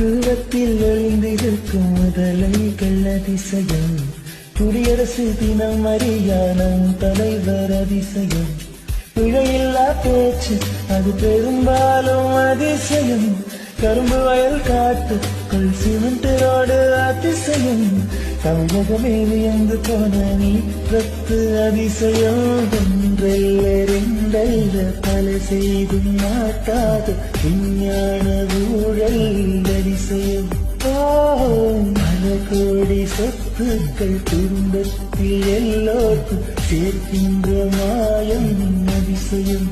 கூவத்தில் ஒளிந்திருக்கும் முதலைகள் அதிசயம். குடியரசு தினம் அறியானம் தலைவர் அதிசயம். பிழையில்லா பேச்சு அது பெரும்பாலும் அதிசயம். கரும்பு வயல் காட்டு கொள் சிமெண்ட் ரோடு அதிசயம். தமிழகமே வியந்து போன நீ ரத்து அதிசயம். ஒன்றல்ல ரெண்டல்ல பல செய்தும் மாட்டாத விஞ்ஞான ஊழல் அதிசயம். பல கோடி சொத்துக்கள் குடும்பத்தில் எல்லோருக்கும் சேர்க்கின்ற மாயம் அதிசயம்.